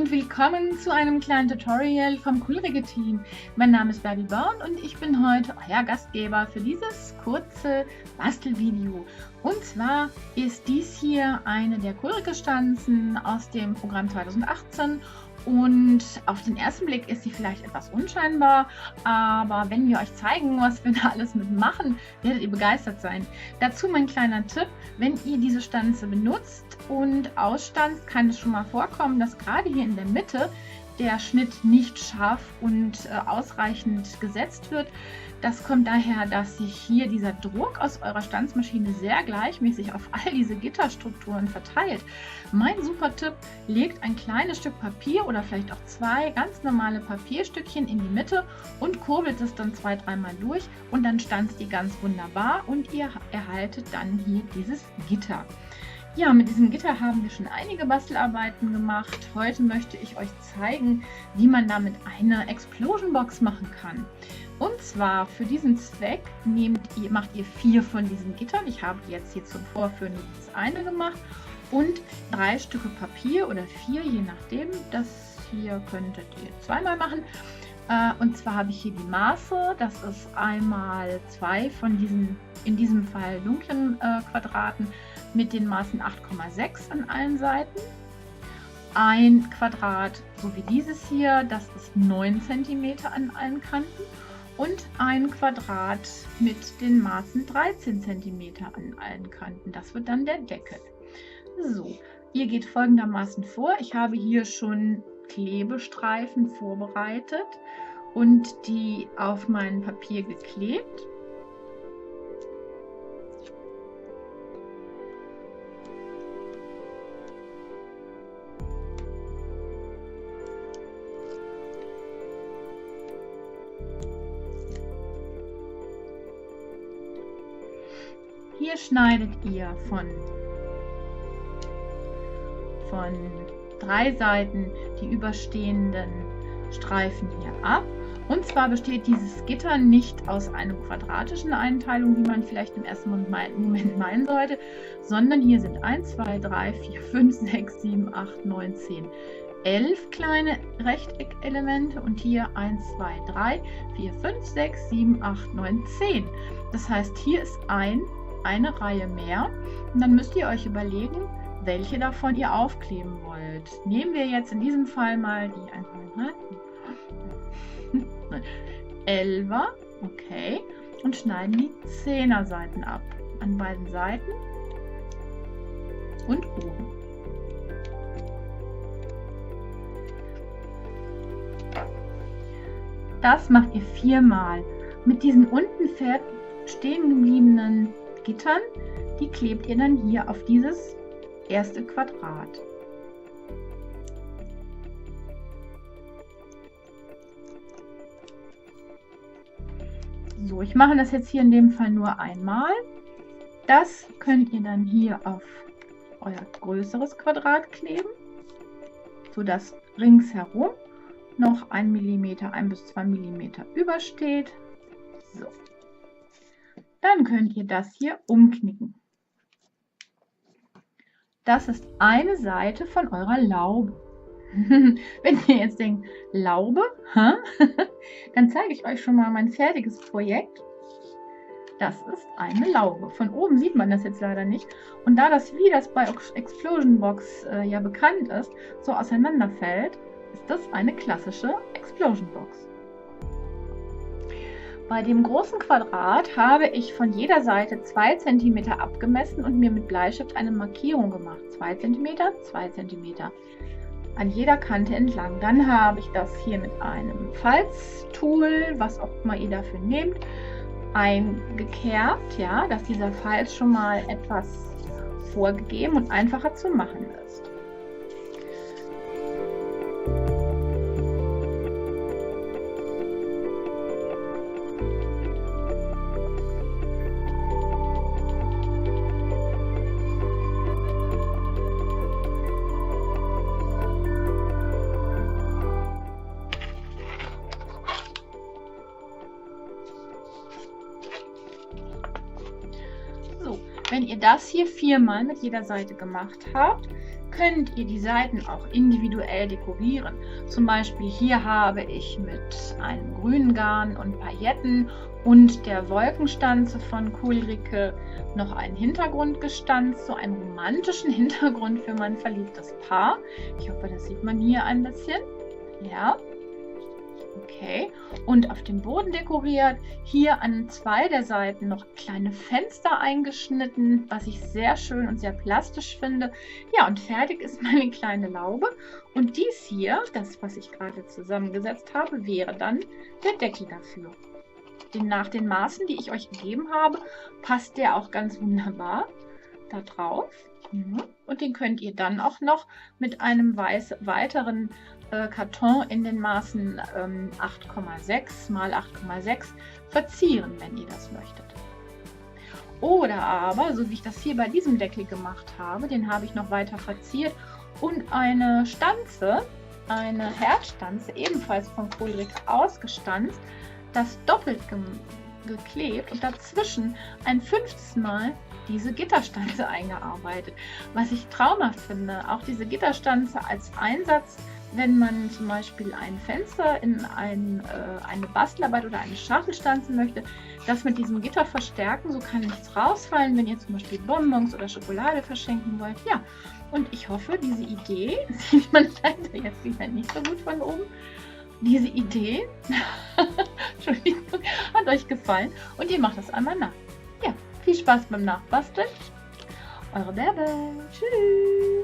und willkommen zu einem kleinen Tutorial vom Coolrige Team. Mein Name ist Barbie Born und ich bin heute euer Gastgeber für dieses kurze Bastelvideo. Und zwar ist dies hier eine der Coolrige Stanzen aus dem Programm 2018 und auf den ersten Blick ist sie vielleicht etwas unscheinbar, aber wenn wir euch zeigen, was wir da alles mitmachen, werdet ihr begeistert sein. Dazu mein kleiner Tipp: Wenn ihr diese Stanze benutzt und ausstanzt, kann es schon mal vorkommen, dass gerade hier in der Mitte der Schnitt nicht scharf und ausreichend gesetzt wird. Das kommt daher, dass sich hier dieser Druck aus eurer Stanzmaschine sehr gleichmäßig auf all diese Gitterstrukturen verteilt. Mein super Tipp: Legt ein kleines Stück Papier oder vielleicht auch zwei ganz normale Papierstückchen in die Mitte und kurbelt es dann 2-3 Mal durch und dann stanzt ihr ganz wunderbar und ihr erhaltet dann hier dieses Gitter. Ja, mit diesem Gitter haben wir schon einige Bastelarbeiten gemacht. Heute möchte ich euch zeigen, wie man damit eine Explosion Box machen kann. Und zwar für diesen Zweck macht ihr 4 von diesen Gittern. Ich habe jetzt hier zum Vorführen das eine gemacht und 3 Stücke Papier oder 4, je nachdem. Das hier könntet ihr 2-mal machen. Und zwar habe ich hier die Maße. Das ist einmal 2 von diesen, in diesem Fall dunklen Quadraten, mit den Maßen 8,6 an allen Seiten. Ein Quadrat, so wie dieses hier, das ist 9 cm an allen Kanten. Und ein Quadrat mit den Maßen 13 cm an allen Kanten. Das wird dann der Deckel. So, ihr geht folgendermaßen vor. Ich habe hier schon Klebestreifen vorbereitet und die auf mein Papier geklebt. Hier schneidet ihr von 3 Seiten die überstehenden Streifen hier ab. Und zwar besteht dieses Gitter nicht aus einer quadratischen Einteilung, wie man vielleicht im ersten Moment meinen sollte, sondern hier sind 1, 2, 3, 4, 5, 6, 7, 8, 9, 10, 11 kleine Rechteckelemente und hier 1, 2, 3, 4, 5, 6, 7, 8, 9, 10. Das heißt, hier ist eine Reihe mehr und dann müsst ihr euch überlegen, welche davon ihr aufkleben wollt. Nehmen wir jetzt in diesem Fall mal die 11er, okay, und schneiden die 10er Seiten ab, an beiden Seiten und oben. Das macht ihr 4-mal. Mit diesen unten stehen gebliebenen Gittern, die klebt ihr dann hier auf dieses erste Quadrat. So, ich mache das jetzt hier in dem Fall nur einmal. Das könnt ihr dann hier auf euer größeres Quadrat kleben, sodass ringsherum noch 1 bis 2 mm übersteht. So. Dann könnt ihr das hier umknicken. Das ist eine Seite von eurer Laube. Wenn ihr jetzt denkt, Laube? Dann zeige ich euch schon mal mein fertiges Projekt. Das ist eine Laube. Von oben sieht man das jetzt leider nicht. Und da das, wie das bei Explosion Box ja bekannt ist, so auseinanderfällt, ist das eine klassische Explosion Box. Bei dem großen Quadrat habe ich von jeder Seite 2 cm abgemessen und mir mit Bleistift eine Markierung gemacht. 2 cm, 2 cm an jeder Kante entlang. Dann habe ich das hier mit einem Falztool, was auch immer ihr dafür nehmt, eingekerbt, ja, dass dieser Falz schon mal etwas vorgegeben und einfacher zu machen ist. Wenn ihr das hier 4-mal mit jeder Seite gemacht habt, könnt ihr die Seiten auch individuell dekorieren. Zum Beispiel hier habe ich mit einem grünen Garn und Pailletten und der Wolkenstanze von Coolricke noch einen Hintergrund gestanzt, so einen romantischen Hintergrund für mein verliebtes Paar. Ich hoffe, das sieht man hier ein bisschen. Ja. Okay, und auf dem Boden dekoriert, hier an 2 der Seiten noch kleine Fenster eingeschnitten, was ich sehr schön und sehr plastisch finde. Ja, und fertig ist meine kleine Laube. Und dies hier, das, was ich gerade zusammengesetzt habe, wäre dann der Deckel dafür. Nach den Maßen, die ich euch gegeben habe, passt der auch ganz wunderbar da drauf. Und den könnt ihr dann auch noch mit einem weiteren Karton in den Maßen 8,6 x 8,6 verzieren, wenn ihr das möchtet. Oder aber, so wie ich das hier bei diesem Deckel gemacht habe, den habe ich noch weiter verziert und eine Stanze, eine Herzstanze, ebenfalls von Coolricke ausgestanzt, das doppelt geklebt und dazwischen ein 5. Mal diese Gitterstanze eingearbeitet. Was ich traumhaft finde, auch diese Gitterstanze als Einsatz, wenn man zum Beispiel ein Fenster in eine Bastelarbeit oder eine Schachtel stanzen möchte, das mit diesem Gitter verstärken, so kann nichts rausfallen, wenn ihr zum Beispiel Bonbons oder Schokolade verschenken wollt. Ja, und ich hoffe, diese Idee, sieht man leider jetzt wieder nicht so gut von oben, diese Idee Entschuldigung, hat euch gefallen und ihr macht das einmal nach. Ja, viel Spaß beim Nachbasteln. Eure Bärbel. Tschüss.